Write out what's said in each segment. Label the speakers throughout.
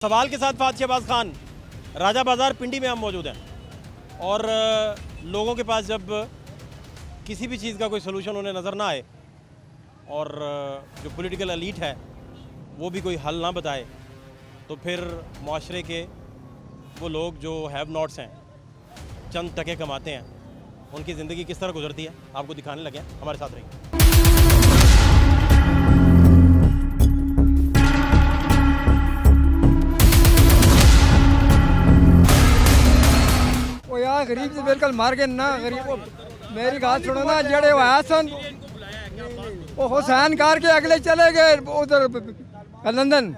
Speaker 1: सवाल के साथ फात शहबाज खान, राजा बाज़ार पिंडी में हम मौजूद हैं और लोगों के पास जब किसी भी चीज़ का कोई सलूशन उन्हें नज़र ना आए और जो पॉलिटिकल एलीट है वो भी कोई हल ना बताए तो फिर माशरे के वो लोग जो हैव नॉट्स हैं, चंद टके कमाते हैं, उनकी ज़िंदगी किस तरह गुजरती है आपको दिखाने लगे हैं। हमारे साथ रहिए।
Speaker 2: वो यार गरीब से बिल्कुल मार के ना गरीब को मेरी बात सुनो ना जड़े वो हसन वो हुसैन कार के अगले चले गए उधर लंदन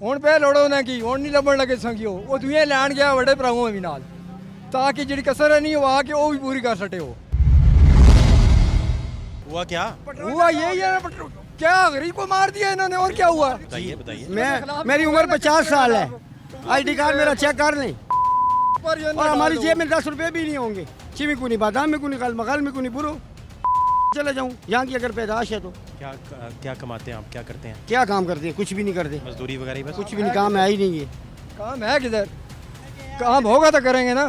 Speaker 2: हूँ पे लोड़ो ना की हूँ नहीं लभन लगे संगियो वो दुए लैन गया बड़े भराओं भी नाल ताकि जी कसर है नहीं वो आके वो भी पूरी कर सटे हो।
Speaker 1: हुआ क्या?
Speaker 2: हुआ यही है क्या गरीब को मार दिया इन्होंने और क्या हुआ?
Speaker 1: बताइए बताइए।
Speaker 3: मेरी उम्र 50 साल है, आईडी कार्ड मेरा चेक कर लें और हमारी जेब में 10 रुपए भी नहीं होंगे। चिमी को नहीं, बादाम में को नहीं, मगल में को नहीं, बुरो चले जाऊँ यहाँ की अगर पैदाश है तो।
Speaker 1: क्या क्या कमाते हैं आप, क्या करते हैं?
Speaker 3: क्या काम करते हैं? कुछ भी नहीं करते,
Speaker 1: मजदूरी वगैरह ही बस?
Speaker 3: कुछ भी नहीं, काम है ही नहीं। ये
Speaker 2: काम है किधर? काम होगा तो करेंगे ना।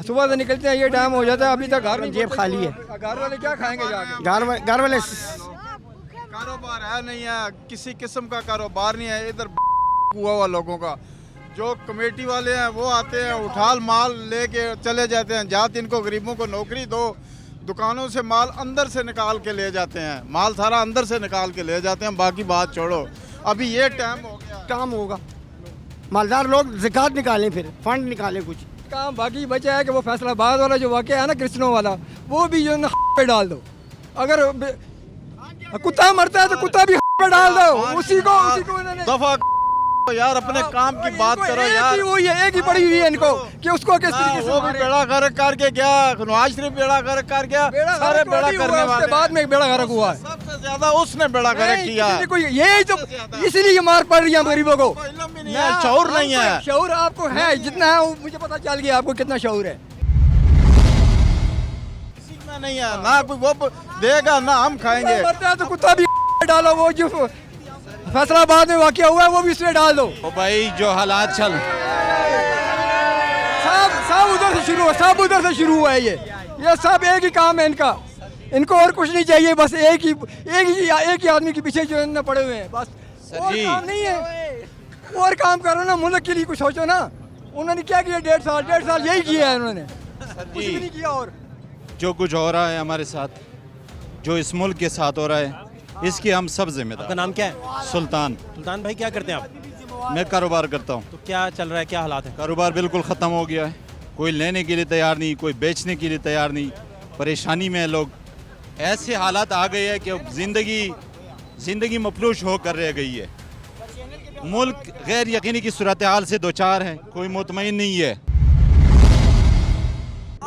Speaker 2: सुबह से निकलते हैं ये टाइम हो जाता है अभी तक घर में
Speaker 3: जेब खाली है।
Speaker 2: घर वाले क्या खाएंगे जाके?
Speaker 3: घर वाले
Speaker 4: कारोबार है नहीं है, किसी किस्म का कारोबार नहीं है इधर हुआ हुआ लोगों का। जो कमेटी वाले हैं वो आते हैं उठाल माल लेके चले जाते हैं। जात इनको गरीबों को नौकरी दो, दुकानों से माल अंदर से निकाल के ले जाते हैं, माल सारा अंदर से निकाल के ले जाते हैं। बाकी बात छोड़ो, अभी ये टाइम हो गया,
Speaker 3: काम होगा, मालदार लोग ज़कात निकालें, फिर फंड निकालें कुछ
Speaker 2: काम। बाकी बचा है कि वो फैसलाबाद वाला जो वाक़या है ना क्रिश्चनों वाला, वो भी जो पे डाल दो। अगर कुत्ता मरता है तो कुत्ता भी पे डाल दो, उसी को इन्होंने
Speaker 4: दफा यार अपने काम की बात करो यार।
Speaker 2: वो ये एक ही पड़ी हुई है इनको कि उसको किस तरीके से
Speaker 4: वो भी बेड़ा गर्क करके गया, नवाज शरीफ बेड़ा गर्क कर गया, सारे बेड़ा करने वाले।
Speaker 2: बाद में बेड़ा गर्क हुआ है,
Speaker 4: सबसे ज्यादा उसने बेड़ा गर्क किया है।
Speaker 2: कोई यही तो इसीलिए मार पड़ रही है गरीबों को।
Speaker 4: इल्म भी नहीं है, शऊर नहीं है।
Speaker 2: शऊर आपको है, जितना है मुझे पता चल गया आपको कितना शऊर है।
Speaker 4: किसी में नहीं है ना, कोई वो देगा ना हम खाएंगे।
Speaker 2: मरता है तो कुत्ता भी डालो, वो जो फैसलाबाद में वाकया हुआ है वो भी इसमें डाल दो।
Speaker 4: ओ भाई जो हालात चल
Speaker 2: सब उधर से शुरू हुआ, सब उधर से शुरू हुआ है। ये सब एक ही काम है इनका, इनको और कुछ नहीं चाहिए, बस एक ही आदमी के पीछे जो है पड़े हुए हैं, बस और काम नहीं है। और काम करो ना, मुल्क के लिए कुछ सोचो ना। उन्होंने क्या किया? 1.5 साल यही किया है उन्होंने, कुछ भी नहीं किया। और
Speaker 5: जो कुछ हो रहा है हमारे साथ, जो इस मुल्क के साथ हो रहा है, इसकी हम सब जिम्मेदार।
Speaker 1: आपका नाम क्या है?
Speaker 5: सुल्तान।
Speaker 1: सुल्तान भाई क्या करते हैं आप?
Speaker 5: मैं कारोबार करता हूँ।
Speaker 1: तो क्या चल रहा है, क्या हालात हैं?
Speaker 5: कारोबार बिल्कुल ख़त्म हो गया है, कोई लेने के लिए तैयार नहीं, कोई बेचने के लिए तैयार नहीं, परेशानी में लोग। ऐसे हालात आ गए हैं कि अब ज़िंदगी मफलूश होकर रह गई है। मुल्क गैर यकीनी की सूरत हाल से दो चार है, कोई मुतमईन नहीं है।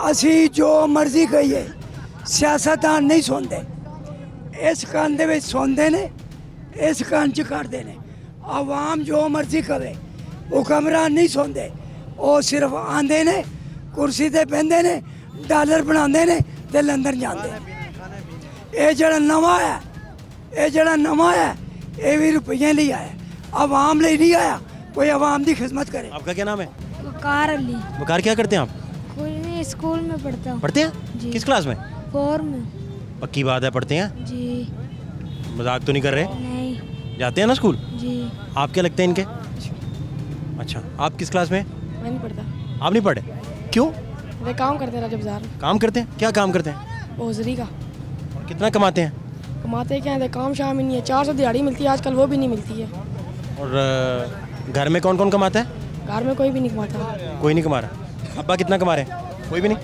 Speaker 6: ਅਸੀਂ ਜੋ ਮਰਜ਼ੀ ਕਹੀਏ ਸਿਆਸਤਦਾਨ ਨਹੀਂ ਸੁਣਦੇ, ਇਸ ਕੰਨ ਦੇ ਵਿੱਚ ਸੁਣਦੇ ਨੇ, ਇਸ ਕੰਨ 'ਚ ਕੱਢਦੇ ਨੇ। ਆਵਾਮ ਜੋ ਮਰਜ਼ੀ ਕਵੇ, ਹੁਕਮਰਾਨ ਨਹੀਂ ਸੁਣਦੇ, ਉਹ ਸਿਰਫ ਆਂਦੇ ਨੇ, ਕੁਰਸੀ ਤੇ ਬਹਿੰਦੇ ਨੇ, ਡਾਲਰ ਬਣਾਉਂਦੇ ਨੇ ਤੇ ਲੰਡਨ ਜਾਂਦੇ ਨੇ। ਇਹ ਜਿਹੜਾ ਨਵਾਂ ਹੈ ਇਹ ਵੀ ਰੁਪਈਏ ਲਈ ਆਇਆ, ਆਵਾਮ ਲਈ नहीं आया। कोई आवाम की खिदमत करे।
Speaker 1: आपका क्या नाम है?
Speaker 7: वकार अली।
Speaker 1: वकार क्या करते हैं आप?
Speaker 7: कोई नहीं, स्कूल में पढ़ता हूँ।
Speaker 1: पढ़ते हैं?
Speaker 7: जी।
Speaker 1: किस क्लास में?
Speaker 7: 4 में।
Speaker 1: पक्की बात है, पढ़ते हैं?
Speaker 7: जी
Speaker 1: मजाक तो नहीं कर रहे?
Speaker 7: नहीं।
Speaker 1: जाते हैं ना स्कूल?
Speaker 7: जी।
Speaker 1: आप क्या लगते हैं इनके? अच्छा, आप किस क्लास में?
Speaker 8: मैं नहीं पढ़ता,
Speaker 1: आप नहीं पढ़े? क्यों?
Speaker 8: वे काम करते हैं राजा बाजार में,
Speaker 1: काम करते हैं? क्या काम करते हैं?
Speaker 8: होजरी का।
Speaker 1: और कितना कमाते हैं?
Speaker 8: कमाते क्या है, काम शाम ही नहीं है। 400 दिहाड़ी मिलती है आजकल, वो भी नहीं मिलती है।
Speaker 1: और घर में कौन कौन कमाता है?
Speaker 8: घर में कोई भी नहीं कमाता।
Speaker 1: कोई नहीं कमा रहा। अब्बा कितना कमा रहे हैं? कोई भी नहीं,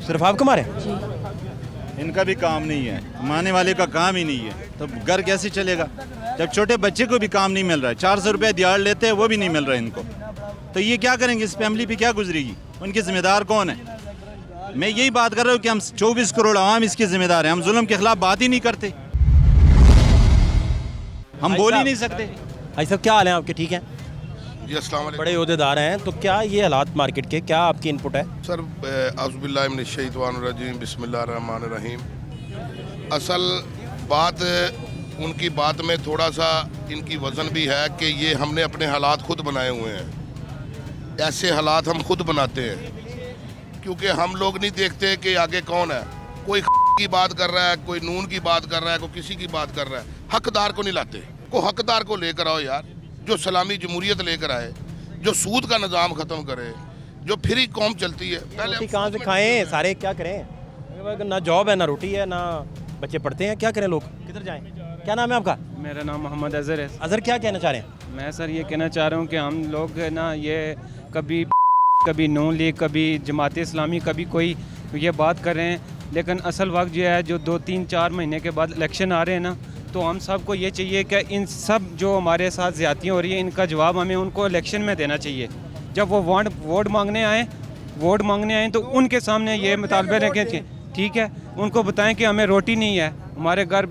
Speaker 1: सिर्फ आप कमा रहे हैं?
Speaker 8: जी।
Speaker 5: इनका भी काम नहीं है, कमाने वाले का काम ही नहीं है, तो घर कैसे चलेगा? जब छोटे बच्चे को भी काम नहीं मिल रहा है, 400 रुपये दिहाड़ लेते हैं, वो भी नहीं मिल रहा है इनको, तो ये क्या करेंगे? इस फैमिली पे क्या गुजरेगी? उनके ज़िम्मेदार कौन है? मैं यही बात कर रहा हूँ कि हम 24 करोड़ आवाम इसके ज़िम्मेदार हैं। हम जुल्म के खिलाफ बात ही नहीं करते, हम बोल ही नहीं सकते।
Speaker 1: भाई साहब क्या हाल है आपके? ठीक है
Speaker 9: जी, अस्सलाम वालेकुम।
Speaker 1: बड़े ओहदेदार हैं, तो क्या ये हालात मार्केट के, क्या आपकी इनपुट है?
Speaker 9: सर अज़बिल्लाहि मिनश्शैतानिर्रजीम, बिस्मिल्लाहिर्रहमानिर्रहीम। असल बात उनकी बात में थोड़ा सा इनकी वजन भी है कि ये हमने अपने हालात खुद बनाए हुए हैं। ऐसे हालात हम खुद बनाते हैं, क्योंकि हम लोग नहीं देखते कि आगे कौन है। कोई की बात कर रहा है, कोई नून की बात कर रहा है, कोई किसी की बात कर रहा है। हकदार को नहीं लाते, को हकदार को लेकर आओ यार, जो सलामी जमहूरियत लेकर आए, जो सूद का निज़ाम ख़त्म करे, जो फ्री कौम चलती है।
Speaker 1: रोटी कहाँ से खाएं, सारे क्या करें, ना जॉब है ना रोटी है ना बच्चे पढ़ते हैं, क्या करें लोग, किधर जाएं? क्या नाम है आपका?
Speaker 10: मेरा नाम मोहम्मद अज़हर है।
Speaker 1: अजहर, क्या कहना चाह रहे हैं?
Speaker 10: मैं सर ये कहना चाह रहा हूँ कि हम लोग ना ये कभी नून लीग, कभी जमात इस्लामी, कभी कोई ये बात कर रहे हैं, लेकिन असल वक्त जो है जो 2-3-4 महीने के बाद इलेक्शन आ रहे हैं ना, तो हम सबको ये चाहिए कि इन सब जो हमारे साथ ज़्यादतियाँ हो रही हैं इनका जवाब हमें उनको इलेक्शन में देना चाहिए। जब वो वोट मांगने आएँ तो उनके सामने ये मुतालबे रखें, ठीक है, उनको बताएं कि हमें रोटी नहीं है, हमारे घर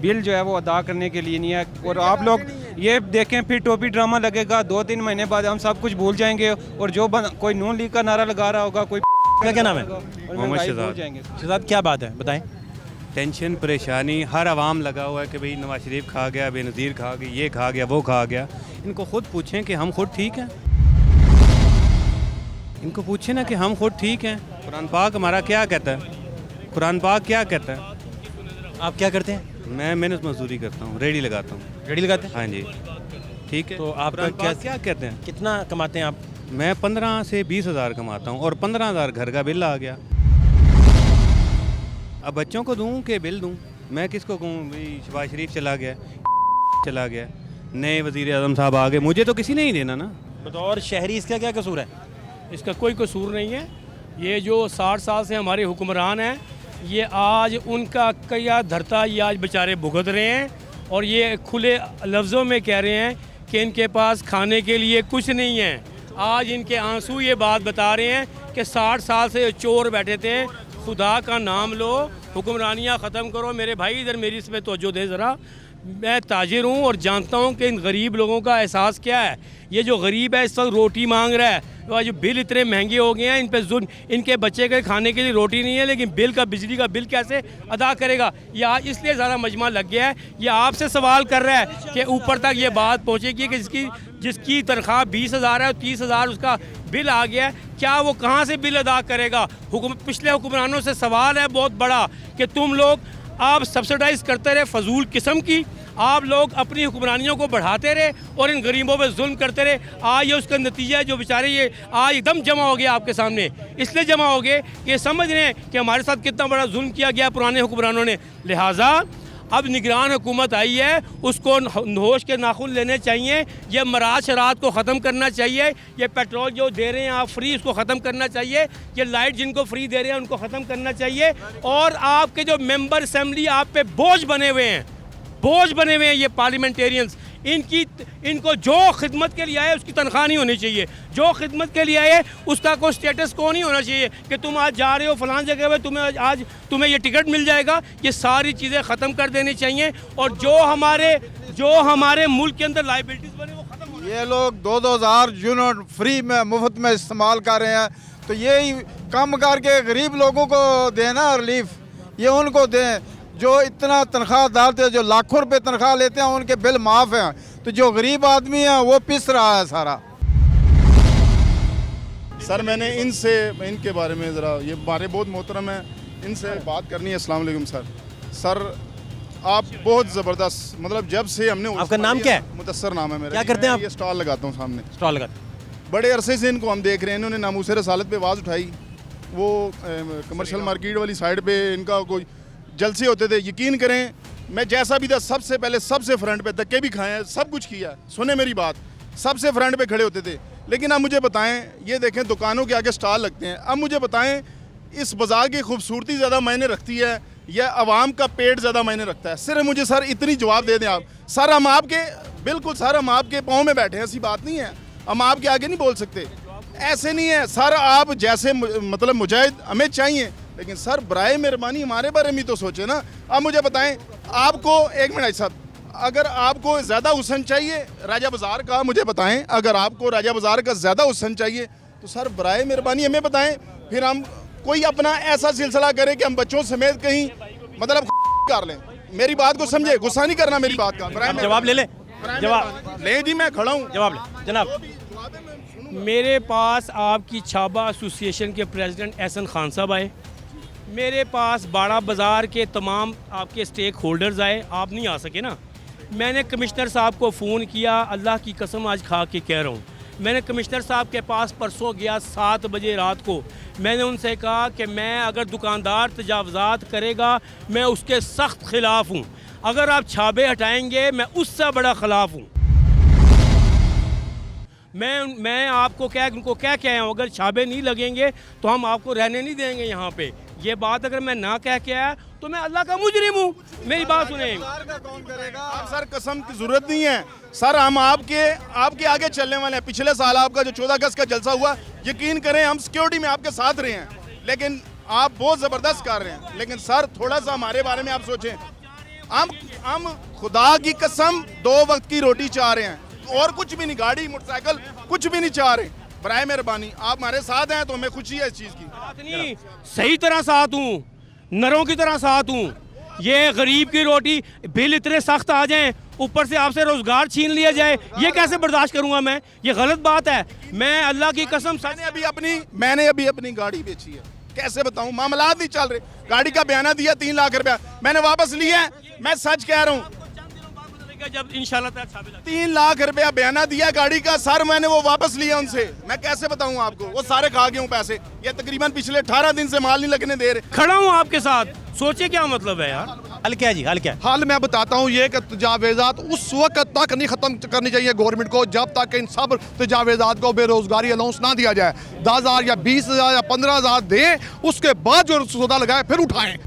Speaker 10: बिल जो है वो अदा करने के लिए नहीं है। और आप लोग ये देखें फिर टोपी ड्रामा लगेगा, 2-3 महीने बाद हम सब कुछ भूल जाएंगे और जो कोई नून लीग का नारा लगा रहा होगा, कोई
Speaker 1: क्या नाम है?
Speaker 10: मोहम्मद शहजाद।
Speaker 1: शहजाद, क्या बात है, बताएं।
Speaker 11: टेंशन परेशानी हर आवाम लगा हुआ है कि भाई नवाज शरीफ खा गया, बेनज़ीर खा गई, ये खा गया, वो खा गया। इनको खुद पूछें कि हम खुद ठीक हैं, इनको पूछें ना कि हम खुद ठीक हैं। कुरान पाक हमारा क्या कहता है, कुरान पाक क्या कहता है?
Speaker 1: आप क्या करते हैं?
Speaker 11: मैं मेहनत मजदूरी करता हूँ, रेडी लगाता हूँ।
Speaker 1: रेडी लगाते हैं?
Speaker 11: हाँ जी, ठीक है।
Speaker 1: तो आपका
Speaker 11: कुरान पाक क्या कहते हैं?
Speaker 1: कितना कमाते हैं आप?
Speaker 11: मैं 15 से 20 हज़ार कमाता हूँ और 15,000 घर का बिल आ गया। अब बच्चों को दूँ कि बिल दूँ? मैं किसको कहूँ? भाई शहबाज शरीफ चला गया, नए वज़ीर आज़म साहब आ गए, मुझे तो किसी ने ही देना ना।
Speaker 1: बतौर शहरी इसका क्या कसूर है?
Speaker 12: इसका कोई कसूर नहीं है। ये जो 60 साल से हमारे हुक्मरान हैं, ये आज उनका क्या धरता ये आज बेचारे भुगत रहे हैं, और ये खुले लफ्ज़ों में कह रहे हैं कि इनके पास खाने के लिए कुछ नहीं है। आज इनके आंसू ये बात बता रहे हैं कि 60 साल से चोर बैठे थे। खुदा का नाम लो, हुक्मरानियाँ ख़त्म करो। मेरे भाई इधर मेरी इस पर तवज्जो दे ज़रा। मैं ताजिर हूँ और जानता हूँ कि इन गरीब लोगों का एहसास क्या है। ये जो गरीब है इस वक्त रोटी मांग रहा है, तो जो बिल इतने महंगे हो गए हैं, इन पे जुल्म, इनके बच्चे के खाने के लिए रोटी नहीं है, लेकिन बिल का, बिजली का बिल कैसे अदा करेगा? ये आज इसलिए ज़्यादा मजमा लग गया है। ये आपसे सवाल कर रहा है कि ऊपर तक ये बात पहुँचेगी कि जिसकी तनख्वाह 20,000 है, 30,000 उसका बिल आ गया है, क्या वो कहाँ से बिल अदा करेगा? पिछले हुक्मरानों से सवाल है बहुत बड़ा कि तुम लोग आप सब्सिडाइज करते रहे फजूल किस्म की, आप लोग अपनी हुक्मरानियों को बढ़ाते रहे और इन गरीबों पे जुल्म करते रहे। आज ये उसका नतीजा है, जो बेचारे ये आज एकदम जमा हो गया आपके सामने। इसलिए जमा हो गए कि समझ रहे हैं कि हमारे साथ कितना बड़ा जुल्म किया गया पुराने हुक्मरानों ने। लिहाजा अब निगरान हुकूमत आई है, उसको होश के नाखून लेने चाहिए। ये मराज शरात को ख़त्म करना चाहिए। ये पेट्रोल जो दे रहे हैं आप फ्री, उसको ख़त्म करना चाहिए। ये लाइट जिनको फ्री दे रहे हैं उनको ख़त्म करना चाहिए। और आपके जो मेंबर असम्बली आप पे बोझ बने हुए हैं ये पार्लियामेंटेरियंस, इनको जो खिदमत के लिए आए उसकी तनख्वाह नहीं होनी चाहिए। जो खिदमत के लिए आए उसका कोई स्टेटस को नहीं होना चाहिए कि तुम आज जा रहे हो फलां जगह पे, तुम्हें ये टिकट मिल जाएगा। ये सारी चीज़ें ख़त्म कर देनी चाहिए। और जो हमारे मुल्क के अंदर लाइबिलिटीज़ बने वो ख़त्म होनी।
Speaker 4: ये लोग 2-2 हज़ार यूनिट फ्री में मुफ्त में इस्तेमाल कर रहे हैं, तो यही कम करके गरीब लोगों को देना रिलीफ, ये उनको दें जो इतना तनख्वाह डालते हैं, जो लाखों रुपए तनख्वाह लेते हैं, उनके बिल माफ़ हैं। तो जो गरीब आदमी है वो पिस रहा है सारा।
Speaker 13: सर मैंने इनके बारे में ज़रा, ये बारे बहुत मोहतरम है, इनसे बात करनी है। अस्सलाम वालेकुम सर आप बहुत ज़बरदस्त, मतलब जब से हमने,
Speaker 1: आपका नाम क्या है?
Speaker 13: मुदस्सर नाम है मेरा।
Speaker 1: क्या करते हैं आप?
Speaker 13: ये स्टॉल लगाता हूँ सामने।
Speaker 1: स्टॉल लगाते?
Speaker 13: बड़े अरसे से इनको हम देख रहे हैं। इन्होंने नामूस रसालत पे आवाज़ उठाई, वो कमर्शियल मार्केट वाली साइड पे इनका कोई जलसे होते थे। यकीन करें, मैं जैसा भी था सबसे पहले सबसे फ्रंट पे, धक्के भी खाए हैं, सब कुछ किया, सुने मेरी बात, सबसे फ्रंट पे खड़े होते थे। लेकिन अब मुझे बताएं, ये देखें दुकानों के आगे स्टॉल लगते हैं, अब मुझे बताएं इस बाज़ार की खूबसूरती ज़्यादा मायने रखती है या आवाम का पेट ज़्यादा मायने रखता है? सिर्फ मुझे सर इतनी जवाब दे दें आप। सर हम आपके, बिल्कुल सर हम आपके पाँव में बैठे हैं, ऐसी बात नहीं है, हम आपके आगे नहीं बोल सकते, ऐसे नहीं है सर। आप जैसे मतलब मुजाहिद हमें चाहिए, लेकिन सर बराए मेहरबानी हमारे बारे में तो सोचे ना। अब मुझे बताएं, आपको एक मिनट साहब, अगर आपको ज़्यादा हुसन चाहिए राजा बाज़ार का, मुझे बताएं, अगर आपको राजा बाज़ार का ज़्यादा हुसन चाहिए तो सर बराए मेहरबानी हमें बताएं, फिर हम कोई अपना ऐसा सिलसिला करें कि हम बच्चों समेत कहीं मतलब कर लें। मेरी बात को समझे, गुस्सा नहीं करना मेरी बात का।
Speaker 1: आप जवाब ले लें, जवाब
Speaker 13: ले जी, मैं खड़ा हूँ,
Speaker 1: जवाब ले जनाब।
Speaker 12: मेरे पास आपकी छाबा एसोसिएशन के प्रेसिडेंट एहसन खान साहब आए, मेरे पास बाड़ा बाज़ार के तमाम आपके स्टेक होल्डर्स आए, आप नहीं आ सके ना। मैंने कमिश्नर साहब को फ़ोन किया, अल्लाह की कसम आज खा के कह रहा हूँ, मैंने कमिश्नर साहब के पास परसों गया 7 बजे रात को। मैंने उनसे कहा कि मैं अगर दुकानदार तजावज़ात करेगा मैं उसके सख्त ख़िलाफ़ हूँ, अगर आप छाबे हटाएंगे मैं उससे बड़ा ख़िलाफ़ हूँ। मैं आपको उनको क्या आया हूँ, अगर छाबे नहीं लगेंगे तो हम आपको रहने नहीं देंगे यहाँ पे। ये बात अगर मैं ना कह के आया तो मैं अल्लाह का मुजरिम हूँ। मेरी बात सुने।
Speaker 13: सर कसम की जरूरत नहीं है सर, हम आपके आगे चलने वाले हैं। पिछले साल आपका जो 14 अगस्त का जलसा हुआ, यकीन करें हम सिक्योरिटी में आपके साथ रहे हैं, लेकिन आप बहुत ज़बरदस्त कर रहे हैं। लेकिन सर थोड़ा सा हमारे बारे में आप सोचें, हम खुदा की कसम 2 वक्त की रोटी चाह रहे हैं और कुछ भी नहीं, गाड़ी मोटरसाइकिल कुछ भी नहीं चाह रहे। बराए मेहरबानी आप हमारे साथ हैं तो हमें खुशी है इस चीज़ की।
Speaker 12: सही तरह साथ हूँ, नरों की तरह साथ हूँ। ये गरीब की रोटी बिल इतने सख्त आ जाएं, ऊपर से आपसे रोजगार छीन लिया जाए, ये कैसे बर्दाश्त करूंगा मैं? ये गलत बात है। मैं अल्लाह की कसम
Speaker 13: मैंने अभी अपनी गाड़ी बेची है, कैसे बताऊं, मामलात नहीं चल रहे। गाड़ी का बयाना दिया 3 लाख रुपया, मैंने वापस लिया है, मैं सच कह रहा हूँ।
Speaker 12: जब इंशाल्लाह
Speaker 13: 3 लाख रुपया बयाना दिया गाड़ी का सर, मैंने वो वापस लिया उनसे। मैं कैसे बताऊं आपको, वो सारे खा गए हूं पैसे। ये तकरीबन पिछले 18 दिन से माल नहीं लगने दे रहे।
Speaker 12: खड़ा हूं आपके साथ, सोचिए क्या मतलब है यार।
Speaker 1: हल क्या है जी, हल क्या है?
Speaker 14: हाल मैं बताता हूँ ये कि तजावेज़ात उस वक्त तक नहीं ख़त्म करनी चाहिए गवर्नमेंट को जब तक इन सब तजावेज़ात को बेरोज़गारी अलाउंस ना दिया जाए। 10,000 या 20,000 या 15,000 दें, उसके बाद जो सौदा लगाए फिर उठाएं।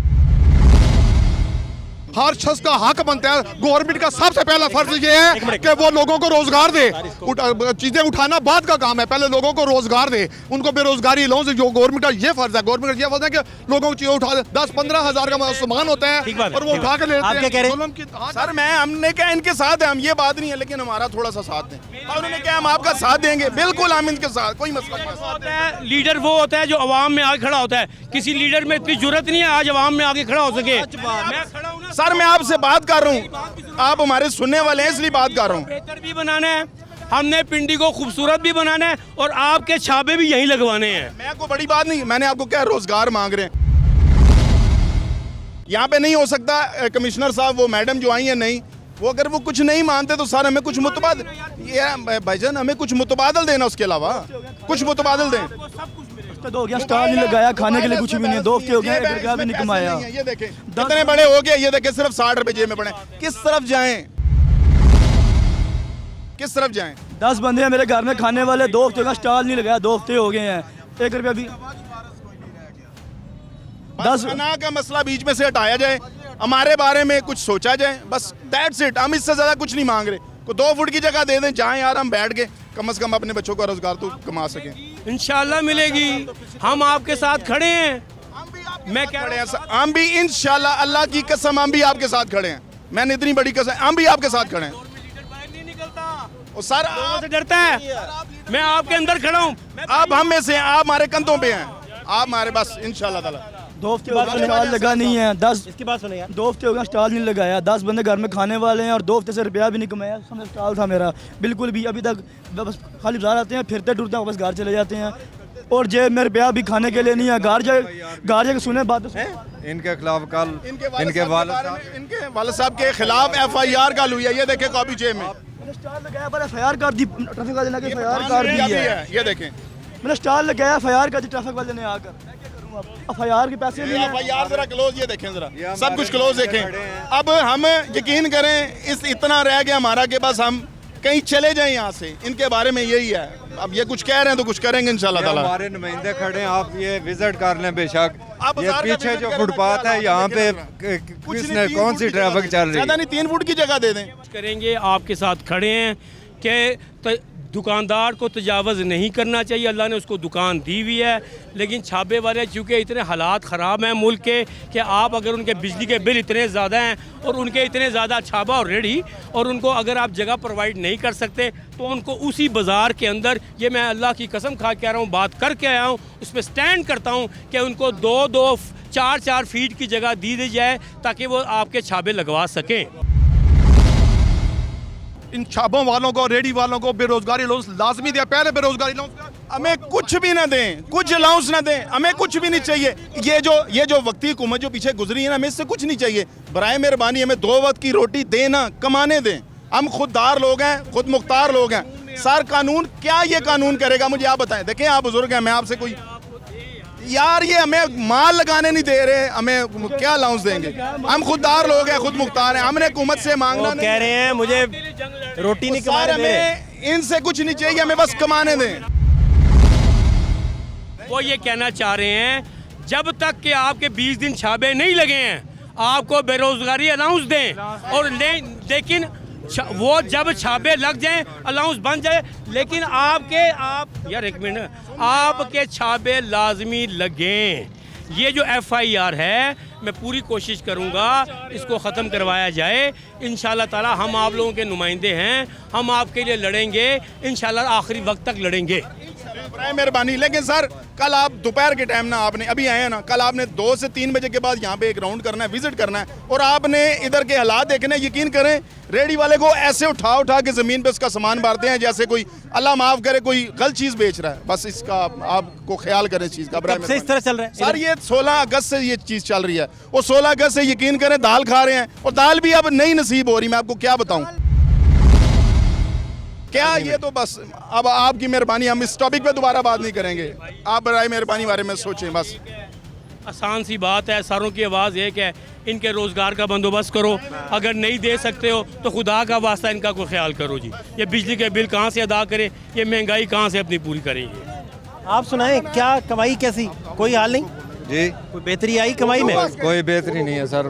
Speaker 14: हर शख्स का हक बनता है। गवर्नमेंट का सबसे पहला फर्ज ये है कि वो लोगों को रोजगार दे। चीजें उठाना बाद का काम है, पहले लोगों को रोजगार दे, उनको बेरोजगारी अलाउंस। जो गवर्नमेंट का ये फर्ज है, गवर्नमेंट का ये फर्ज है कि लोगों को चीजें उठा दे। 10-15 हज़ार का सामान होता है और वो उठा के लेते हैं।
Speaker 13: सर हमने क्या इनके साथ है, हम ये बात नहीं है, लेकिन हमारा थोड़ा सा साथ है। और उन्होंने क्या हम आपका साथ देंगे, बिल्कुल हम इनके साथ, कोई मसला नहीं।
Speaker 12: लीडर वो होता है जो अवाम में आगे खड़ा होता है। किसी लीडर में इतनी जुर्रत नहीं है आज अवाम में आगे खड़ा हो सके। मैं खड़ा हूं ना
Speaker 13: सर, मैं आपसे बात कर रहा हूँ, आप हमारे सुनने वाले हैं इसलिए बात कर रहा हूँ।
Speaker 12: बेहतर भी बनाना है हमने, पिंडी को खूबसूरत भी बनाना है और आपके छापे भी यहीं लगवाने हैं।
Speaker 13: मैं कोई बड़ी बात नहीं, मैंने आपको क्या रोजगार मांग रहे हैं। यहाँ पे नहीं हो सकता कमिश्नर साहब, वो मैडम जो आई है नहीं, वो अगर वो कुछ नहीं मानते तो सर हमें कुछ मुतबादल, ये भाईजान हमें कुछ मुतबादल देना, उसके अलावा कुछ मुतबादल दें।
Speaker 2: तो हो गया, स्टॉल नहीं लगाया, खाने के लिए कुछ भी नहीं, 2 हफ्ते हो गए, 1 रुपया भी नहीं कमाया।
Speaker 13: ये देखें कितने बड़े हो गए, ये देखें सिर्फ 60 रुपए जेब में पड़े। किस तरफ जाएं, किस तरफ जाएं?
Speaker 2: 10 बंदे हैं मेरे घर में खाने वाले, 2 हफ्ते का स्टॉल नहीं लगाया, 2 हफ्ते हो गए हैं, 1 रुपया भी।
Speaker 13: 10 खाना का मसला बीच में से हटाया जाए, हमारे बारे में कुछ सोचा जाए, बस दैट्स इट। हम इससे ज्यादा कुछ नहीं मांग रहे। को 2 फुट की जगह दे दें जहाँ यार हम बैठ के कम से कम अपने बच्चों का रोजगार तो कमा सकें।
Speaker 12: इंशाल्लाह मिलेगी, हम आपके साथ खड़े हैं। मैं कह रहा हूं
Speaker 13: हम भी इंशाल्लाह, अल्लाह की कसम हम भी आपके साथ खड़े हैं। मैंने इतनी बड़ी कसम, हम भी आपके साथ खड़े हैं। और सर
Speaker 12: आपसे डरता है, मैं आपके अंदर खड़ा हूँ।
Speaker 13: आप हम में से, आप हमारे कंधों पे हैं, आप हमारे बस इंशाल्लाह ताला।
Speaker 2: 2 हफ्ते हो गए स्टॉल लगा नहीं है, 10
Speaker 1: इसकी बात सुने यार।
Speaker 2: 2 हफ्ते हो गए स्टॉल नहीं लगाया, 10 बंदे घर में खाने वाले हैं और 2 हफ्ते से रुपया भी नहीं कमाया। सामने स्टॉल था मेरा, बिल्कुल भी अभी तक बस खाली बाजार आते हैं, फिरते टूरते हैं, वापस घर चले जाते हैं और जेब में रुपया भी खाने के लिए नहीं है। घर जाके सुने बात
Speaker 14: इनके खिलाफ कल
Speaker 13: इनके वाले साहब के खिलाफ FIR कल हुई है, ये देखें कॉपी जेब में।
Speaker 2: स्टॉल लगाया पर FIR कर दी, ट्रैफिक वाले ने FIR कर दी है।
Speaker 13: ये देखें
Speaker 2: मैंने स्टॉल लगाया, FIR कर दी ट्रैफिक वाले ने आकर। FIR के पैसे नहीं है।
Speaker 13: FIR जरा क्लोज, ये देखें जरा, सब कुछ क्लोज देखें। अब हम यकीन करें इस इतना रह गया हमारा कि बस हम कहीं चले जाएं यहाँ से। इनके बारे में यही है, अब ये कुछ कह रहे हैं तो कुछ करेंगे इंशाल्लाह ताला।
Speaker 14: हमारे नुमाइंदे खड़े हैं, आप ये विजिट कर लें बेशक।
Speaker 13: आप
Speaker 14: ये पीछे जो फुटपाथ है यहाँ पे किसने कौन सी ट्रैफिक चल रही है?
Speaker 13: ज्यादा नहीं, 3 फुट की जगह दे दें।
Speaker 12: करेंगे, आपके साथ खड़े हैं कि दुकानदार को तजावज़ नहीं करना चाहिए। अल्लाह ने उसको दुकान दी हुई है, लेकिन छापे वाले चूँकि इतने हालात ख़राब हैं मुल्क के कि आप अगर उनके बिजली के बिल इतने ज़्यादा हैं और उनके इतने ज़्यादा छापा और रेडी, और उनको अगर आप जगह प्रोवाइड नहीं कर सकते तो उनको उसी बाज़ार के अंदर, ये मैं अल्लाह की कसम खा के आ रहा हूँ, बात करके आया हूँ, उस पर स्टैंड करता हूँ कि उनको 2-2 4-4 फीट की जगह दी जाए ताकि वो आपके छाबे लगवा सकें।
Speaker 14: इन छापों वालों को, रेडी वालों को बेरोजगारी अलाउंस लाजमी दिया। पहले बेरोजगारी अलाउंस हमें कुछ भी ना दें, कुछ अलाउंस ना दें, हमें कुछ भी नहीं चाहिए। ये जो वक्ती हुकूमत जो पीछे गुजरी है ना, हमें इससे कुछ नहीं चाहिए। बराए मेहरबानी हमें 2 वक्त की रोटी देना, कमाने दें। हम खुददार लोग हैं, खुद मुख्तार लोग हैं। सर कानून क्या ये कानून करेगा, मुझे आप बताएं। देखें आप बुजुर्ग हैं, मैं आपसे कोई यार ये हमें माल लगाने नहीं दे रहे, हमें क्या अलाउंस देंगे? हम खुददार लोग हैं, खुद मुख्तार हैं, हमने हुकूमत से मांगना नहीं।
Speaker 1: कह रहे हैं मुझे रोटी नहीं कमाने दे रहे।
Speaker 14: हमें इनसे कुछ नहीं चाहिए, हमें बस कमाने दें।
Speaker 12: वो ये कहना चाह रहे हैं जब तक कि आपके 20 दिन छाबे नहीं लगे हैं आपको बेरोजगारी अलाउंस दें, और लेकिन वो जब छाबे लग जाएं अलाउंस बन जाए, लेकिन यार एक मिनट, आपके छाबे लाजमी लगें। ये जो FIR है मैं पूरी कोशिश करूंगा इसको ख़त्म करवाया जाए। इंशाल्लाह ताला हम आप लोगों के नुमाइंदे हैं, हम आपके लिए लड़ेंगे, इंशाल्लाह आखिरी वक्त तक लड़ेंगे।
Speaker 14: मेहरबानी। लेकिन सर कल आप दोपहर के टाइम ना, आपने अभी आए हैं ना, कल आपने 2 से 3 बजे के बाद यहाँ पे एक राउंड करना है, विजिट करना है, और आपने इधर के हालात देखने। यकीन करें रेडी वाले को ऐसे उठा के ज़मीन पे उसका सामान बांटते हैं जैसे कोई अल्लाह माफ़ करे कोई गलत चीज़ बेच रहा है। बस इसका आपको ख्याल करें इस चीज़ का।
Speaker 1: कब से इस तरह चल रहा है
Speaker 14: सर? ये 16 अगस्त से ये चीज़ चल रही है, और 16 अगस्त से यकीन करें दाल खा रहे हैं, और दाल भी अब नहीं नसीब हो रही। मैं आपको क्या बताऊँ क्या, ये तो बस अब आपकी मेहरबानी, हम इस टॉपिक पे दोबारा बात नहीं करेंगे। आप बराए मेहरबानी बारे में सोचें। बस
Speaker 12: आसान सी बात है, सारों की आवाज़ एक है, इनके रोज़गार का बंदोबस्त करो। अगर नहीं दे सकते हो तो खुदा का वास्ता इनका कोई ख्याल करो जी। ये बिजली के बिल कहाँ से अदा करें, ये महंगाई कहाँ से अपनी पूरी करेंगे?
Speaker 1: आप सुनाएं, क्या कमाई कैसी? कोई हाल नहीं
Speaker 15: जी?
Speaker 1: कोई बेहतरी आई कमाई में?
Speaker 15: कोई बेहतरी नहीं है सर,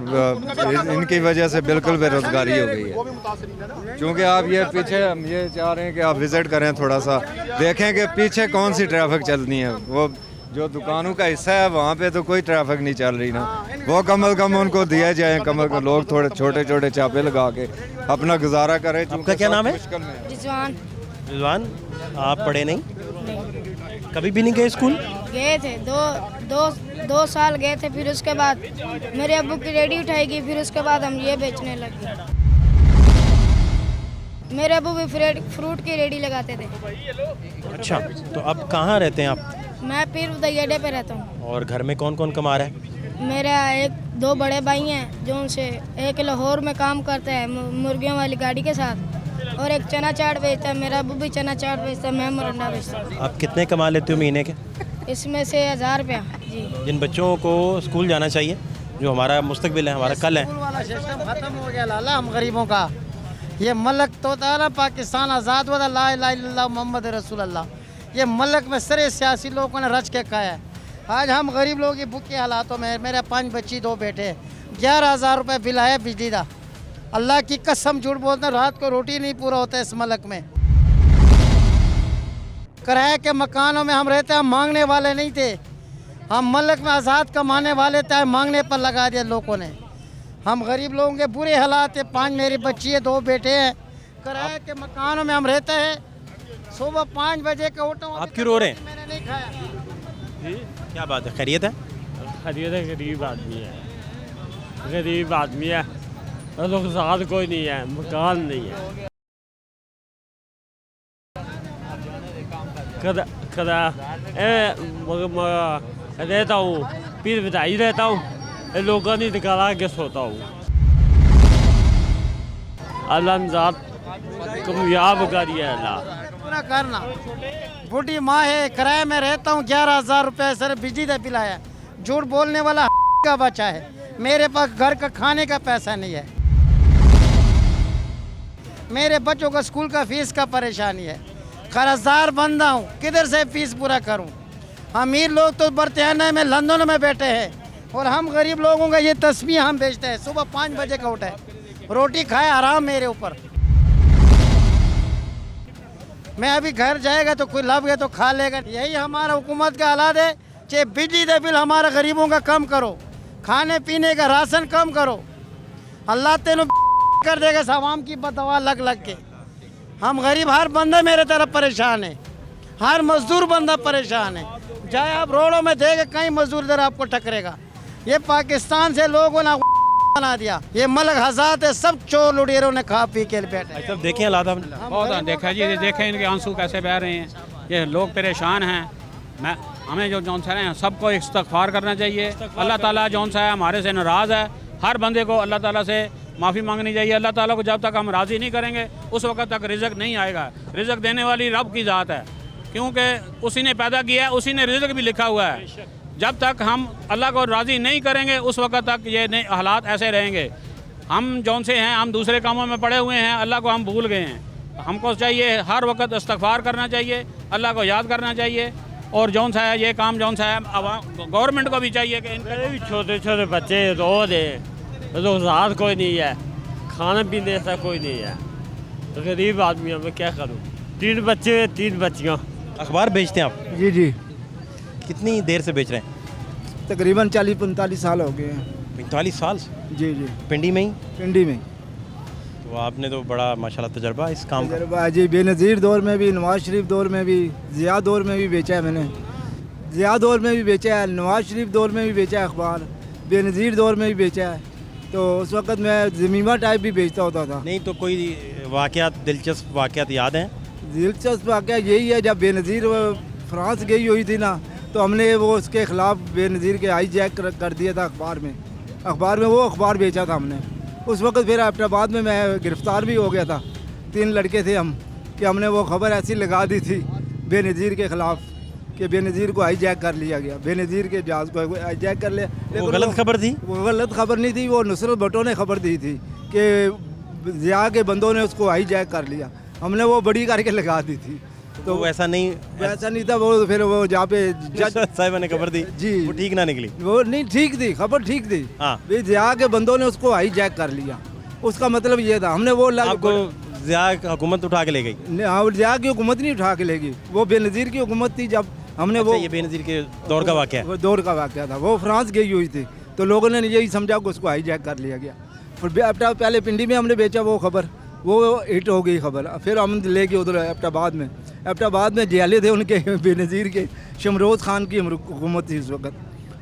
Speaker 15: इनकी वजह से बिल्कुल बेरोजगारी हो गई है। क्योंकि आप ये पीछे हम ये चाह रहे हैं कि आप विज़िट करें, थोड़ा सा देखें कि पीछे कौन सी ट्रैफिक चलनी है। वो जो दुकानों का हिस्सा है वहाँ पे तो कोई ट्रैफिक नहीं चल रही ना, वो कम कम उनको दिया जाए। कम लोग थोड़े छोटे छोटे छापे लगा के अपना गुजारा करें।
Speaker 1: आपका क्या नाम है?
Speaker 8: रिजवान।
Speaker 1: रिजवान, आप पढ़े नहीं? कभी भी नहीं गए स्कूल?
Speaker 8: गए थे, दो साल गए थे, फिर उसके बाद मेरे अब्बू की रेडी उठाएगी, फिर उसके बाद हम ये बेचने लगे। मेरे अब्बू भी फ्रूट की रेडी लगाते थे।
Speaker 1: अच्छा, तो अब कहाँ रहते हैं आप?
Speaker 8: मैं फिर उदयडे पे रहता हूँ।
Speaker 1: और घर में कौन कौन कमा रहा है?
Speaker 8: मेरा 2 बड़े भाई हैं जो उनसे, एक लाहौर में काम करता है मुर्गियों वाली गाड़ी के साथ, और एक चना चाट बेचता है। मेरा अब्बू भी चना चाट बेचता है, मैं मरंडा बेचता हूँ।
Speaker 1: आप कितने कमा लेते हो महीने के?
Speaker 8: इसमें से 1000 रुपया जी।
Speaker 1: जिन बच्चों को स्कूल जाना चाहिए, जो हमारा मुस्तकबिल है, हमारा कल है,
Speaker 3: स्कूल वाला सिस्टम खत्म हो गया लाला हम गरीबों का। ये मलक तो था पाकिस्तान आज़ाद हुआ था, ला इलाहा इल्लल्लाह मोहम्मद रसूलुल्लाह। ये मलक में सारे सियासी लोगों ने रच के खाया है। आज हम गरीब लोग ये भूखे हालातों में, मेरे 5 बच्ची 2 बेटे, 11,000 रुपये बिल आया बिजली का। अल्लाह की कसम झूठ बोलते हैं, रात को रोटी नहीं पूरा होता है इस मलक में। किराए के मकानों में हम रहते हैं, हम मांगने वाले नहीं थे। हम मलक में आज़ाद कमाने वाले थे, मांगने पर लगा दिया लोगों ने। हम गरीब लोगों के बुरे हालात है। 5 मेरी बच्ची है, 2 बेटे हैं, किराए के मकानों में हम रहते हैं। सुबह 5 बजे का उठा हूँ।
Speaker 1: आप क्यों रो रहे हैं?
Speaker 3: मैंने नहीं खाया
Speaker 1: जी, क्या बात है? खैरियत है?
Speaker 12: खैरियत है, गरीब आदमी है, गरीब आदमी है, रोज़गार कोई नहीं है, मकान नहीं है, रहता हूँ फिर बिताई रहता हूँ, लोगों ने निकाला के सोता हूँ। अल्लाह कामयाब करिए अल्लाह।
Speaker 3: पूरा करना। बूढ़ी माँ है, किराए में रहता हूँ, 11,000 रुपये सर बिजली का बिल आया। झूठ बोलने वाला का बच्चा है, मेरे पास घर का खाने का पैसा नहीं है। मेरे बच्चों का स्कूल का फीस का परेशानी है। कर्जदार बंदा हूँ, किधर से फीस पूरा करूँ? अमीर लोग तो बर्तानिया में, लंदन में बैठे हैं, और हम गरीब लोगों का ये तस्वीर हम बेचते हैं। सुबह 5 बजे का उठे, रोटी खाए आराम मेरे ऊपर। मैं अभी घर जाएगा तो कोई लाभ गया तो खा लेगा। यही हमारा हुकूमत का हालात है। चाहे बिजली का बिल हमारा गरीबों का कम करो, खाने पीने का राशन कम करो, अल्लाह तेनों कर देगा आवाम की बदवा लग लग के। हम गरीब, हर बंदा मेरे तरफ परेशान है, हर मजदूर बंदा परेशान है। चाहे आप रोडों में देखे कहीं मजदूर इधर आपको टकरेगा। ये पाकिस्तान से लोगों ने बना दिया। ये मलक हजात है, सब चोर लुटेरों ने खा पी के बैठे।
Speaker 1: सब देखे हालात हमने,
Speaker 10: बहुत देखा जी, देखें इनके आंसू कैसे बह रहे हैं, ये लोग परेशान हैं। मैं हमें जो जौन सा है सबको इस्तग़फ़ार करना चाहिए। अल्लाह ताला जौन सा है हमारे से नाराज़ है, हर बंदे को अल्लाह ताला से माफ़ी मांगनी चाहिए। अल्लाह ताला को जब तक हम राज़ी नहीं करेंगे उस वक्त तक रिज़्क़ नहीं आएगा। रिज़्क़ देने वाली रब की ज़ात है, क्योंकि उसी ने पैदा किया है, उसी ने रिज़्क़ भी लिखा हुआ है। जब तक हम अल्लाह को राज़ी नहीं करेंगे उस वक्त तक ये हालात ऐसे रहेंगे। हम जौन से हैं, हम दूसरे कामों में पड़े हुए हैं, अल्लाह को हम भूल गए हैं। हमको चाहिए हर वक्त इस्तग़फ़ार करना चाहिए, अल्लाह को याद करना चाहिए। और जौन सा है ये काम जौन सा है गवर्नमेंट को भी चाहिए कि इनके भी
Speaker 16: छोटे छोटे बच्चे रोज़ है, रोज़गार कोई नहीं है, खाने पीने ऐसा कोई नहीं है, तो गरीब आदमी है, मैं क्या करूँ। 3 बच्चे 3 बच्चियाँ।
Speaker 1: अखबार बेचते हैं आप?
Speaker 3: जी जी।
Speaker 1: कितनी देर से बेच रहे हैं?
Speaker 3: तकरीबन 40-45 साल हो गए हैं।
Speaker 1: 45 साल?
Speaker 3: जी जी।
Speaker 1: पिंडी में ही?
Speaker 3: पिंडी में।
Speaker 1: तो आपने तो बड़ा माशाल्लाह तजर्बा इस काम का।
Speaker 3: तजर्बा जी, बेनज़ीर दौर में भी, नवाज शरीफ दौर में भी, ज़िया दौर में भी बेचा है मैंने। ज़िया दौर में भी बेचा है, नवाज शरीफ दौर में भी बेचा है अखबार, बेनज़ीर दौर में भी बेचा है। तो उस वक्त मैं ज़मीमा टाइप भी बेचता होता था।
Speaker 1: नहीं तो कोई वाक़यात, दिलचस्प वाक़यात याद हैं?
Speaker 3: दिलचस्प वाक़या यही है, जब बेनज़ीर फ्रांस गई हुई थी ना, तो हमने वो उसके ख़िलाफ़ बेनज़ीर के हाईजैक कर दिया था अखबार में वो अखबार बेचा था हमने। उस वक्त फिर एबटाबाद में मैं गिरफ़्तार भी हो गया था। 3 लड़के थे हम, कि हमने वो खबर ऐसी लगा दी थी बेनज़ीर के ख़िलाफ़ कि बेनज़ीर को हाईजैक कर लिया गया, बेनज़ीर के जहाज़ को हाईजैक कर लिया।
Speaker 1: वो गलत खबर थी? वो
Speaker 3: गलत खबर नहीं थी, वो नुसरत भुट्टो ने खबर दी थी कि ज़िया के बंदों ने उसको हाईजैक कर लिया। हमने वो बड़ी करके लगा दी थी।
Speaker 1: तो वैसा नहीं
Speaker 3: था वो। फिर वो जहाँ पे
Speaker 1: जज साहिबा ने खबर दी
Speaker 3: जी,
Speaker 1: वो ठीक ना निकली।
Speaker 3: वो नहीं ठीक थी, खबर ठीक थी।
Speaker 1: हाँ,
Speaker 3: ज़िया के बंदों ने उसको हाईजैक कर लिया। उसका मतलब ये था, हमने वो
Speaker 1: आपको ज़िया हुकूमत उठा के ले गई?
Speaker 3: ज़िया की हुकूमत नहीं उठा के ले गई, वो बेनज़ीर की हुकूमत थी। जब हमने वो
Speaker 1: ये बेनज़ीर के दौर का वाक़या है?
Speaker 3: वो दौर का वाक़या था, वो फ्रांस गई हुई थी, तो लोगों ने यही समझा कि उसको हाईजैक कर लिया गया। फिर पहले पिंडी में हमने बेचा वो खबर, वो हिट हो गई खबर। फिर हम ले गए उधर एबटाबाद में जियाले थे उनके बेनज़ीर के, शमरोज़ खान की हुकूमत थी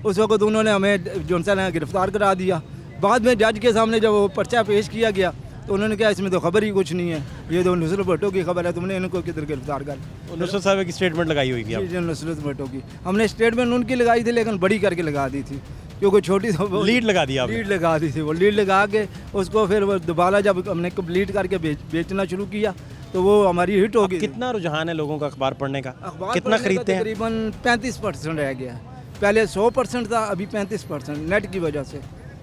Speaker 3: उस वक्त उन्होंने हमें जो सा गिरफ़्तार करा दिया। बाद में जज के सामने जब वो पर्चा पेश किया गया तो उन्होंने कहा इसमें तो खबर ही कुछ नहीं है, ये तो नुसरत भुट्टो की खबर है, तुमने इनको किधर गिरफ्तार कर।
Speaker 1: नुसरत साहब की स्टेटमेंट लगाई हुई थी?
Speaker 3: नुसरत भुट्टो की हमने स्टेटमेंट उनकी लगाई थी, लेकिन बड़ी करके लगा दी थी, क्योंकि छोटी
Speaker 1: लीड लगा दिया।
Speaker 3: लीड लगा दी थी, वो लीड लगा के उसको फिर वो दोबारा जब हमने कंप्लीट करके बेचना शुरू किया तो वो हमारी हिट हो गई।
Speaker 1: कितना रुझान है लोगों का अखबार पढ़ने का? कितना खरीदते हैं?
Speaker 3: तकरीबन 35% रह गया। पहले 100% था, अभी 35% नेट की वजह से,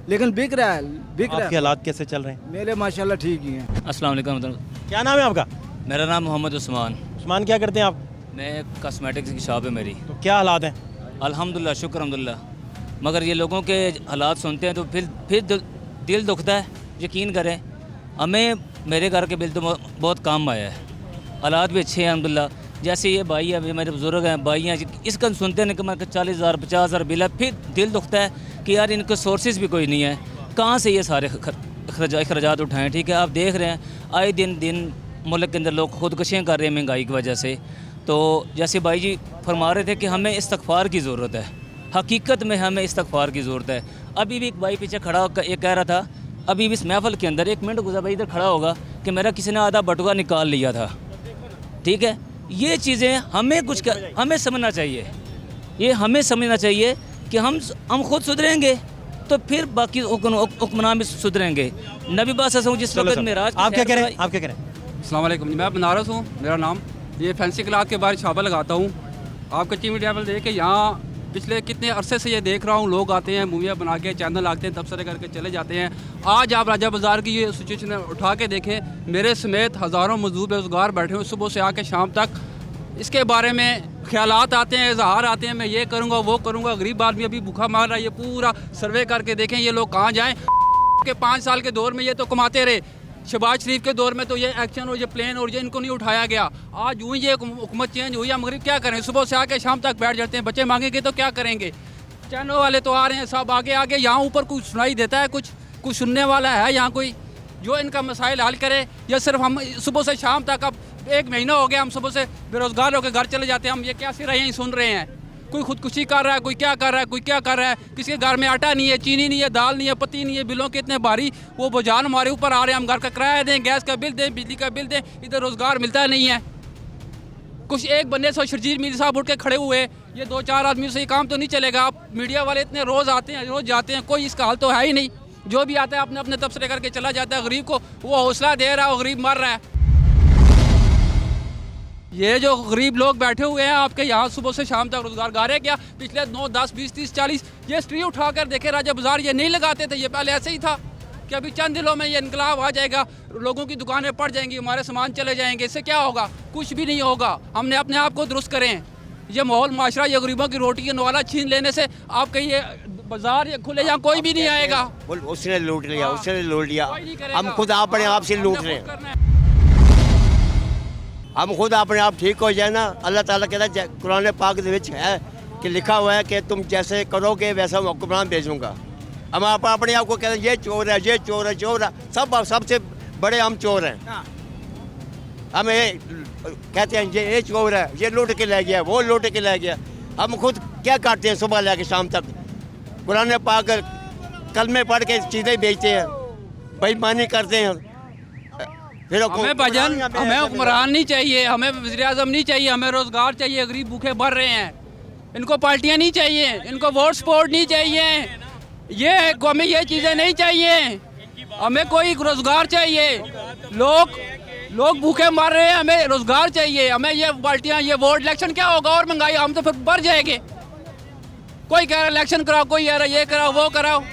Speaker 3: लेकिन बिक रहा है, बिक रहा है।
Speaker 1: आपके हालात कैसे चल रहे हैं?
Speaker 3: मेरे माशाल्लाह ठीक ही हैं।
Speaker 17: अस्सलाम वालेकुम।
Speaker 1: क्या नाम है आपका?
Speaker 17: मेरा नाम मोहम्मद उस्मान।
Speaker 1: उस्मान, क्या करते हैं आप?
Speaker 17: मैं कॉस्मेटिक्स की शॉप है मेरी।
Speaker 1: तो क्या हालात हैं?
Speaker 17: अल्हम्दुलिल्लाह, शुक्र अल्हम्दुलिल्लाह। मगर ये लोगों के हालात सुनते हैं तो फिर दिल दुखता है। यकीन करें, हमें मेरे घर के बिल तो बहुत काम आया है, हालात भी अच्छे हैं अल्हम्दुलिल्लाह। जैसे ये भाई है, मेरे बुजुर्ग हैं, भाई हैं, इसका सुनते हैं कि मैं 40,000 50,000 बिल है, फिर दिल दुखता है कि यार इनके सोर्सेज भी कोई नहीं है, कहाँ से ये सारे अखराजात उठाएँ। ठीक है, आप देख रहे हैं आए दिन मुल्क के अंदर लोग खुदकुशियाँ कर रहे हैं महंगाई की वजह से। तो जैसे भाई जी फरमा रहे थे कि हमें इस्तग़फ़ार की ज़रूरत है, हकीकत में हमें इस्तग़फ़ार की ज़रूरत है। अभी भी एक भाई पीछे खड़ा होकर ये कह रहा था, अभी भी इस महफ़िल के अंदर 1 मिनट गुजरा भाई इधर खड़ा होगा कि मेरा किसी ने आधा बटुआ निकाल लिया था। ठीक है, ये चीज़ें हमें समझना चाहिए, ये हमें समझना चाहिए कि हम खुद सुधरेंगे तो फिर बाकी हुक्मरान भी सुधरेंगे। नबी बास जिस वक्त मेराज।
Speaker 1: आप क्या कह रहे हैं?
Speaker 18: अस्सलाम वालेकुम। मैं बनारस हूँ, मेरा नाम। ये फैंसी क्लॉथ के बाहर छापा लगाता हूँ। आप कच्ची मीडिया पर देख के यहाँ पिछले कितने अरसे से ये देख रहा हूँ, लोग आते हैं मूवियाँ बना के चैनल लागते हैं, तबसरे करके चले जाते हैं। आज आप राजा बाज़ार की ये सिचुएशन उठा के देखें, मेरे समेत हज़ारों मजदूर बेरोज़गार बैठे हुए सुबह से आके शाम तक। इसके बारे में ख्यालात आते हैं, इजहार आते हैं, मैं ये करूँगा वो करूँगा। गरीब आदमी अभी भूखा मार रहा है। ये पूरा सर्वे करके देखें ये लोग कहाँ जाएँ। के 5 साल के दौर में ये तो कमाते रहे, शहबाज शरीफ के दौर में तो ये एक्शन और ये प्लेन और ये इनको नहीं उठाया गया। आज यूँ ये हुकूमत चेंज हुई है, मगर क्या करें, सुबह से आके शाम तक बैठ जाते हैं। बच्चे मांगेंगे तो क्या करेंगे। चैनल वाले तो आ रहे हैं सब आगे यहाँ ऊपर कुछ सुनाई देता है, कुछ सुनने वाला है यहाँ कोई जो इनका मसाइल हल करे। या सिर्फ हम सुबह से शाम तक, अब 1 महीना हो गया हम सुबह से बेरोज़गार होकर घर चले जाते हैं। हम ये क्या सिर्फ यहीं सुन रहे हैं। कोई खुदकुशी कर रहा है, कोई क्या कर रहा है, कोई क्या कर रहा है। किसी के घर में आटा नहीं है, चीनी नहीं है, दाल नहीं है, पत्ती नहीं है, बिलों के इतने भारी वो बोझान हमारे ऊपर आ रहे हैं। हम घर का किराया दें, गैस का बिल दें, बिजली का बिल दें, इधर रोज़गार मिलता नहीं है। कुछ एक बंदे से शर्जील मीर साहब उठ के खड़े हुए, ये 2-4 आदमी से ये काम तो नहीं चलेगा। आप मीडिया वाले इतने रोज़ आते हैं, रोज़ जाते हैं, कोई इसका हल तो है ही नहीं। जो भी आता है अपने अपने तबसरे करके चला जाता है। गरीब को वो हौसला दे रहा है, वो गरीब मर रहा है। ये जो गरीब लोग बैठे हुए हैं आपके यहाँ सुबह से शाम तक रोजगार गा रहे क्या? पिछले 9, 10, 20, 30, 40 ये स्ट्री उठाकर देखे राजा बाजार, ये नहीं लगाते थे, ये पहले ऐसे ही था कि अभी चंद दिनों में ये इनकलाब आ जाएगा, लोगों की दुकानें पड़ जाएंगी, हमारे सामान चले जाएंगे। इससे क्या होगा? कुछ भी नहीं होगा। हमने अपने आप को दुरुस्त करें। ये माहौल माशरा, ये गरीबों की रोटी के नवाला छीन लेने से आपके ये बाजार ये खुले यहाँ कोई भी नहीं आएगा।
Speaker 3: उसने लूट लिया, उसने लूट लिया। हम खुद अपने आप से लूट रहे हैं। हम खुद अपने आप ठीक हो जाए ना। अल्लाह ताला कहता है कुरान पाक दे विच है कि लिखा हुआ है कि तुम जैसे करोगे वैसा मैं हुक्मरान भेजूंगा। हम आप अपने आप को कहते हैं ये चोर है, ये चोर है, चोर है। सबसे बड़े हम चोर हैं। हम ये कहते हैं ये चोर है, ये लूट के ले गया, वो लूट के ले गया। हम खुद क्या करते हैं सुबह लेके शाम तक? कुरान पाक कलमे पढ़ के चीज़ें बेचते हैं, बेईमानी करते हैं। फिर
Speaker 18: हमें भजन, हमें हुक्मरान नहीं चाहिए, हमें वज़ीर आज़म नहीं चाहिए, हमें रोज़गार चाहिए। गरीब भूखे मर रहे हैं। इनको पार्टियां नहीं चाहिए, इनको वोट सपोर्ट नहीं चाहिए, ये हमें ये चीज़ें नहीं चाहिए। हमें कोई रोज़गार चाहिए। लोग भूखे मर रहे हैं, हमें रोज़गार चाहिए। हमें ये पार्टियां, ये वोट, इलेक्शन क्या होगा? और महंगाई, हम तो फिर बढ़ जाएंगे। कोई कह रहा है इलेक्शन कराओ, कोई कह रहा है ये कराओ, वो कराओ।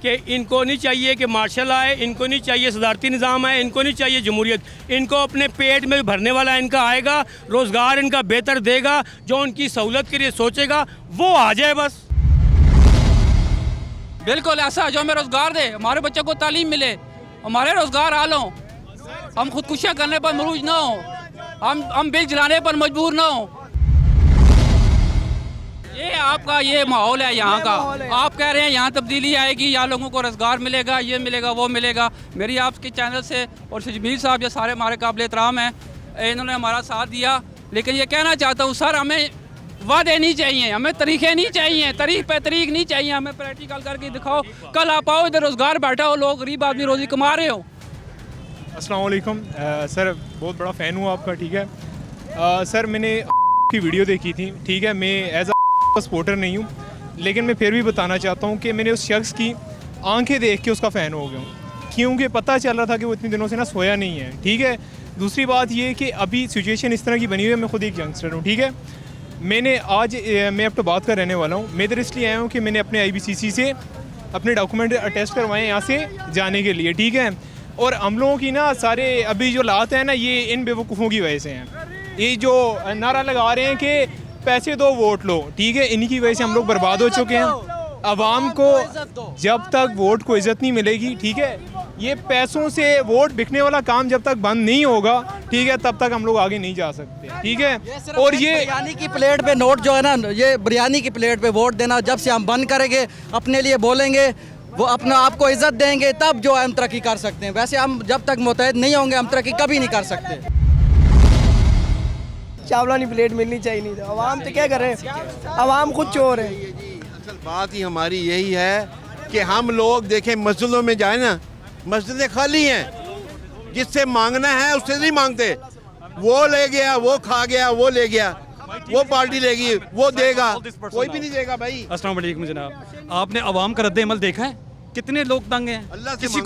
Speaker 12: कि इनको नहीं चाहिए कि मार्शल आए, इनको नहीं चाहिए सदारती निज़ाम आए, इनको नहीं चाहिए जमहूरियत। इनको अपने पेट में भरने वाला इनका आएगा, रोज़गार इनका बेहतर देगा, जो उनकी सहूलत के लिए सोचेगा वो आ जाए बस।
Speaker 18: बिल्कुल ऐसा, जो हमें रोज़गार दे, हमारे बच्चों को तालीम मिले, हमारे रोज़गार हाल हों, हम खुदकुशियाँ करने पर मरूज ना हो, हम बिल जलाने पर मजबूर ना हो। ये आपका ये माहौल है यहाँ का। आप कह रहे हैं यहाँ तब्दीली आएगी, यहाँ लोगों को रोज़गार मिलेगा, ये मिलेगा, वो मिलेगा। मेरी आपके चैनल से और शजमीर साहब जो सारे हमारे काबिल एहतराम हैं, इन्होंने हमारा साथ दिया। लेकिन ये कहना चाहता हूँ सर, हमें वादे नहीं चाहिए, हमें तरीक़े नहीं चाहिए, तरीक़ पे तरीक़ नहीं चाहिए। हमें प्रैक्टिकल करके दिखाओ। कल आप आओ इधर रोज़गार बैठा हो, लोग गरीब आदमी रोज़ी कमा रहे हो।
Speaker 19: अस्सलाम वालेकुम सर, बहुत बड़ा फ़ैन हूँ आपका। ठीक है सर, मैंने की वीडियो देखी थी। ठीक है, मैं एज सपोर्टर नहीं हूँ, लेकिन मैं फिर भी बताना चाहता हूँ कि मैंने उस शख्स की आंखें देख के उसका फ़ैन हो गया हूँ, क्योंकि पता चल रहा था कि वो इतने दिनों से ना सोया नहीं है। ठीक है, दूसरी बात ये कि अभी सिचुएशन इस तरह की बनी हुई है। मैं खुद एक यंगस्टर हूँ। ठीक है, मैंने आज मैं अब तो बात का रहने वाला हूँ। मैं इधर इसलिए आया हूँ कि मैंने अपने IBCC से अपने डॉक्यूमेंट अटेस्ट करवाए यहाँ से जाने के लिए। ठीक है, और हम लोगों की ना सारे अभी जो हालात हैं ना, ये इन बेवकूफ़ों की वजह से हैं। ये जो नारा लगा रहे हैं कि पैसे दो वोट लो, ठीक है, इन्हीं की वजह से हम लोग बर्बाद हो चुके हैं। आवाम को जब तक वोट को इज़्ज़त नहीं मिलेगी, ठीक है, ये पैसों से वोट बिकने वाला काम जब तक बंद नहीं होगा, ठीक है, तब तक हम लोग आगे नहीं जा सकते। ठीक है, और ये
Speaker 20: बिरयानी की प्लेट पे नोट जो है ना, ये बिरयानी की प्लेट पे वोट देना जब से हम बंद करेंगे, अपने लिए बोलेंगे, वो अपना आपको इज्जत देंगे, तब जो है हम तरक्की कर सकते हैं। वैसे हम जब तक मुतहद नहीं होंगे, हम तरक्की कभी नहीं कर सकते।
Speaker 21: चावलानी प्लेट मिलनी चाहिए नहीं था। अवाम तो क्या करे, अवाम खुद चोर है।
Speaker 22: असल बात ही हमारी यही है कि हम लोग देखें, मस्जिदों में जाए ना, मस्जिदें खाली हैं, जिससे मांगना है उससे नहीं मांगते। वो ले गया, वो खा गया, वो ले गया, वो पार्टी लेगी, वो देगा, कोई भी नहीं देगा भाई।
Speaker 23: अस्सलाम वालेकुम जनाब, आपने अवाम का रद्द-ए-अमल देखा है? कितने लोग तंग हैं। किसी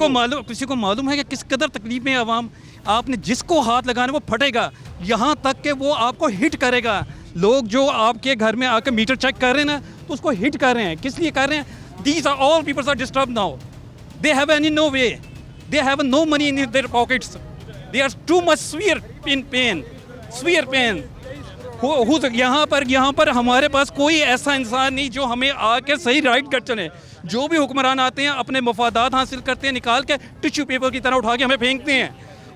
Speaker 23: को मालूम है कि किस कदर तकलीफ में है अवाम। आपने जिसको हाथ लगाना वो फटेगा, यहाँ तक कि वो आपको हिट करेगा। लोग जो आपके घर में आकर मीटर चेक कर रहे हैं ना, तो उसको हिट कर रहे हैं। किस लिए कर रहे हैं? These are all peoples are disturb now, they have any no way, they have no money in their pockets, they are too much severe pain. यहाँ पर हमारे पास कोई ऐसा इंसान नहीं जो हमें आके सही राइट कर चले। जो भी हुक्मरान आते हैं अपने मफादात हासिल करते हैं, निकाल के टिश्यू पेपर की तरह उठा के हमें फेंकते हैं,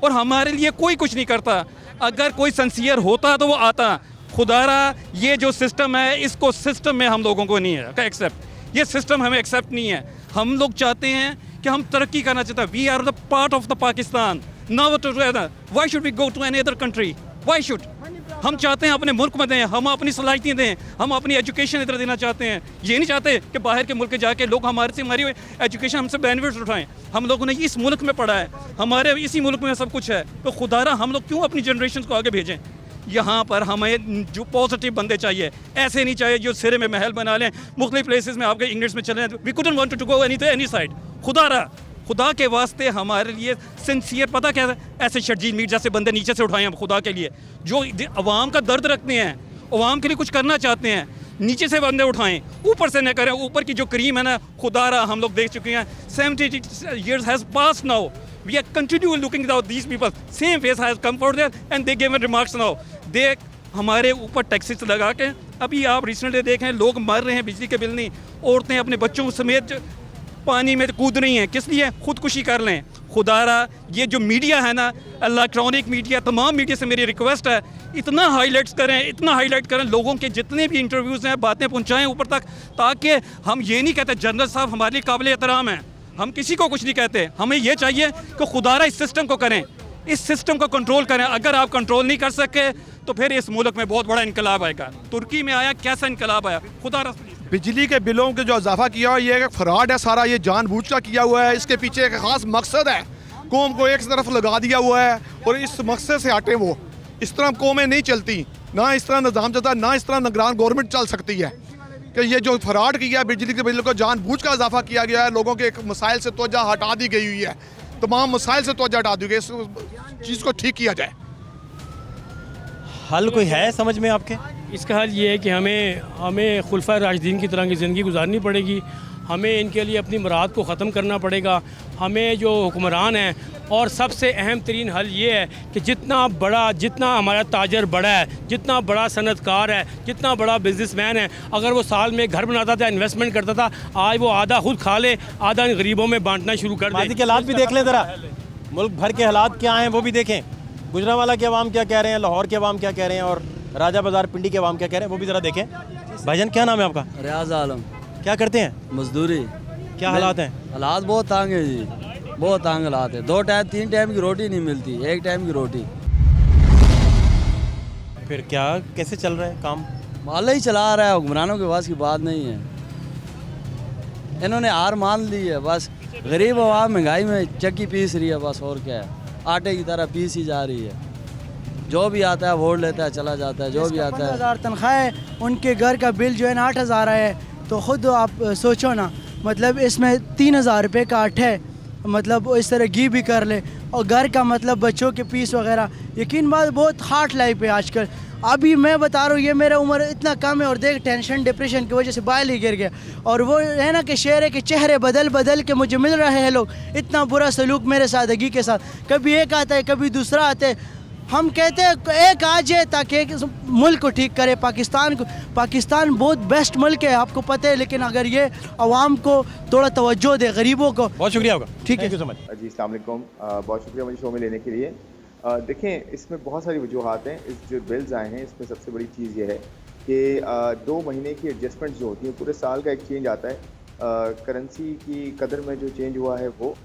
Speaker 23: और हमारे लिए कोई कुछ नहीं करता। अगर कोई सिंसियर होता तो वो आता। खुदारा ये जो सिस्टम है, इसको सिस्टम में हम लोगों को नहीं है का एक्सेप्ट, ये सिस्टम हमें एक्सेप्ट नहीं है। हम लोग चाहते हैं कि हम तरक्की करना चाहते हैं। We are the part of the Pakistan, now together. Why should we go to any other country? Why should? हम चाहते हैं अपने मुल्क में दें, हम अपनी सलाहियतें दें, हम अपनी एजुकेशन इधर देना चाहते हैं। ये नहीं चाहते कि बाहर के मुल्क जाके लोग हमारे से हमारी एजुकेशन हमसे बेनिफिट्स उठाएं। हम लोगों ने इस मुल्क में पढ़ा है, हमारे इसी मुल्क में सब कुछ है, तो खुदारा हम लोग क्यों अपनी जनरेशन को आगे भेजें। यहाँ पर हमें जो पॉजिटिव बंदे चाहिए, ऐसे नहीं चाहिए जो सिरे में महल बना लें, मुख्तलिफ प्लेसेस में आपके इंग्लिश में चले। We couldn't want to go any side. खुदा के वास्ते हमारे लिए सिंसियर पता क्या है, ऐसे शर्जील मीर जैसे बंदे नीचे से उठाएं हम खुदा के लिए, जो अवाम का दर्द रखते हैं, अवाम के लिए कुछ करना चाहते हैं, नीचे से बंदे उठाएं, ऊपर से न करें। ऊपर की जो करीम है ना, खुदारा हम लोग देख चुके हैं। 70 years has passed now. We are continually looking at these people. Same face has come forward there and they gave remarks now. they हमारे ऊपर टैक्सेस लगा के, अभी आप रिसेंटली देखें लोग मर रहे हैं बिजली के बिल नहीं, औरतें अपने बच्चों समेत पानी में कूद रही हैं। किस लिए? खुदकुशी कर लें। खुदारा ये जो मीडिया है ना, इलेक्ट्रॉनिक मीडिया, तमाम मीडिया से मेरी रिक्वेस्ट है, इतना हाईलाइट करें लोगों के जितने भी इंटरव्यूज़ हैं, बातें पहुंचाएं ऊपर तक, ताकि हम ये नहीं कहते जनरल साहब हमारे लिए काबिल एहतराम हैं, हम किसी को कुछ नहीं कहते। हमें ये चाहिए कि खुदारा इस सिस्टम को करें, इस सिस्टम को कंट्रोल करें। अगर आप कंट्रोल नहीं कर सके तो फिर इस मुल्क में बहुत बड़ा इनकलाब आएगा। तुर्की में आया, कैसा इनकलाब आया? खुदारा
Speaker 14: बिजली के बिलों के जो इजाफा किया हुआ, ये एक फ्रॉड है सारा, ये जानबूझ का किया हुआ है। इसके पीछे एक ख़ास मकसद है, कौम को एक तरफ लगा दिया हुआ है और इस मकसद से हटे वो। इस तरह कौमें नहीं चलती, ना इस तरह निज़ाम चलता, ना इस तरह निगरान गवर्नमेंट चल सकती है। कि ये जो फ्रॉड किया बिजली के बिल को जानबूझ का इजाफा किया गया है, लोगों के एक मसाइल से तवज्जो हटा दी गई हुई है, तमाम मसाइल से तवज्जो हटा दी गई। इस चीज़ को ठीक किया जाए।
Speaker 1: हल कोई है समझ में आपके?
Speaker 12: इसका हल ये है कि हमें खुलफा राशिदीन की तरह की ज़िंदगी गुजारनी पड़ेगी। हमें इनके लिए अपनी मुराद को ख़त्म करना पड़ेगा। हमें जो हुक्मरान हैं, और सबसे अहम तरीन हल ये है कि जितना हमारा ताजर बड़ा है, जितना बड़ा सनतकार है, जितना बड़ा बिजनेसमैन है, अगर वो साल में घर बनाता था, इन्वेस्टमेंट करता था, आज वो आधा खुद खा ले, आधा गरीबों में बांटना शुरू कर दे।
Speaker 1: माजी के हालात भी देख लें ज़रा, मुल्क भर के हालात क्या हैं वो भी देखें। गुजरांवाला के अवाम क्या कह रहे हैं, लाहौर के अवाम क्या कह रहे हैं, और राजा बाज़ार पिंडी के अवाम क्या कह रहे हैं, वो भी ज़रा देखें। भाईजान क्या नाम है आपका?
Speaker 5: रियाज आलम।
Speaker 1: क्या करते हैं?
Speaker 5: मजदूरी।
Speaker 1: क्या हालात हैं?
Speaker 5: हालात बहुत तंग है जी, बहुत तंग हालात है। 2 टाइम 3 टाइम की रोटी नहीं मिलती, 1 टाइम की रोटी।
Speaker 1: फिर क्या, कैसे चल रहा है काम?
Speaker 5: माला ही चला रहा है, हुक्मरानों के पास की बात नहीं है। इन्होंने हार मान ली है, बस गरीब आवाम महंगाई में चक्की पीस रही है, बस और क्या है, आटे की तरह पीस ही जा रही है। जो भी आता है वोट लेता है, चला जाता है, जो भी आता है।
Speaker 21: 15,000 तनख्वाह है, उनके घर का बिल जो है ना 8,000 है, तो ख़ुद आप सोचो ना, मतलब इसमें 3,000 रुपये का अठ है, मतलब इस तरह घी भी कर ले, और घर का मतलब बच्चों के फीस वगैरह। यकीन बात बहुत हार्ड लाइफ है आजकल। अभी मैं बता रहा हूँ, ये मेरा उम्र इतना कम है और देख टेंशन डिप्रेशन की वजह से बाल ही गिर गया। और वो है ना कि शेर है कि चेहरे बदल के मुझे मिल रहे हैं लोग, इतना बुरा सलूक मेरे सादगी के साथ। कभी एक आता है, कभी दूसरा आता है। हम कहते हैं एक आ जाए ताकि एक मुल्क को ठीक करे, पाकिस्तान बहुत बेस्ट मुल्क है, आपको पता है, लेकिन अगर ये आवाम को थोड़ा तवज्जो दे, गरीबों को।
Speaker 1: बहुत शुक्रिया आपका,
Speaker 21: ठीक है।
Speaker 6: जी अस्सलाम वालेकुम, बहुत शुक्रिया मुझे शो में लेने के लिए। देखें, इसमें बहुत सारी वजूहात हैं। इस जो बिल्स आए हैं, इसमें सबसे बड़ी चीज़ ये है कि 2 महीने की एडजस्टमेंट जो होती है, पूरे साल का एक चेंज आता है। करेंसी की कदर में जो चेंज हुआ है वो,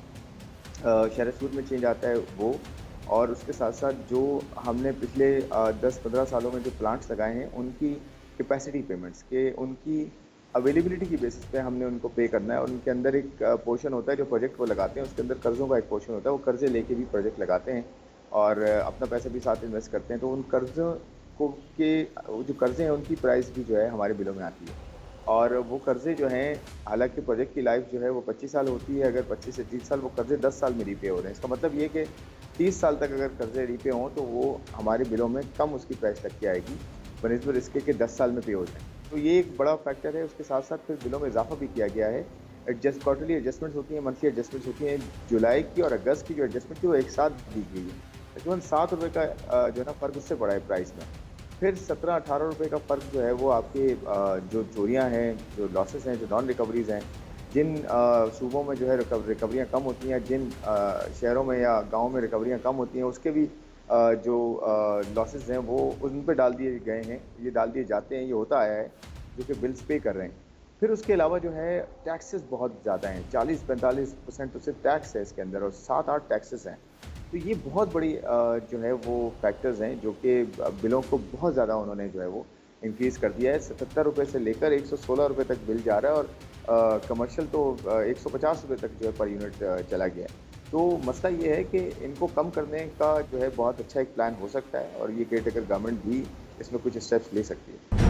Speaker 6: शरह सूद में चेंज आता है वो, और उसके साथ साथ जो हमने पिछले 10-15 सालों में जो प्लांट्स लगाए हैं, उनकी कैपेसिटी पेमेंट्स के, उनकी अवेलेबिलिटी की बेसिस पे हमने उनको पे करना है। और उनके अंदर एक पोर्शन होता है जो प्रोजेक्ट वो लगाते हैं, उसके अंदर कर्ज़ों का एक पोर्शन होता है, वो कर्ज़े लेके भी प्रोजेक्ट लगाते हैं और अपना पैसा भी साथ इन्वेस्ट करते हैं। तो उन कर्ज़ों को के जो कर्ज़े हैं उनकी प्राइस भी जो है हमारे बिलों में आती है। और वो कर्ज़े जो हैं, हालांकि प्रोजेक्ट की लाइफ जो है वो 25 साल होती है, अगर 25 से 30 साल, वो कर्ज़े 10 साल में रीपे हो रहे हैं। इसका मतलब ये कि 30 साल तक अगर कर्ज़े रीपे हों तो वो हमारे बिलों में कम उसकी प्राइस लग के आएगी बनिस्बत इसके कि 10 साल में पे हो जाए। तो ये एक बड़ा फैक्टर है। उसके साथ साथ फिर बिलों में इजाफा भी किया गया है। क्वार्टरली एडजस्टमेंट्स होती हैं, मंथली एडजस्टमेंट्स होती हैं। जुलाई की और अगस्त की जो एडजस्टमेंट थी वो एक साथ दी गई है। तकरीबन 7 रुपये का जो है ना फ़र्क उससे बड़ा है प्राइस में। फिर 17-18 रुपये का फ़र्क जो है वो आपके जो चोरियाँ हैं, जो लॉसेस हैं, जो नॉन रिकवरीज़ हैं, जिन सूबों में जो है रिकवरियाँ कम होती हैं, जिन शहरों में या गाँव में रिकवरियाँ कम होती हैं, उसके भी जो लॉसेस हैं वो उन पर डाल दिए गए हैं, ये डाल दिए जाते हैं, ये होता आया है, जो कि बिल्स पे कर रहे हैं। फिर उसके अलावा जो है टैक्सेस बहुत ज़्यादा हैं, 40-45% तो सिर्फ टैक्स है इसके अंदर, और 7-8 टैक्सेस हैं। तो ये बहुत बड़ी जो है वो फैक्टर्स हैं जो कि बिलों को बहुत ज़्यादा उन्होंने जो है वो इंक्रीज़ कर दिया है। 77 रुपये से लेकर 116 रुपये तक बिल जा रहा है और कमर्शियल तो 150 रुपये तक जो है पर यूनिट चला गया है। तो मसला ये है कि इनको कम करने का जो है बहुत अच्छा एक प्लान हो सकता है और ये केयर टेकर गवर्नमेंट भी इसमें कुछ स्टेप्स ले सकती है।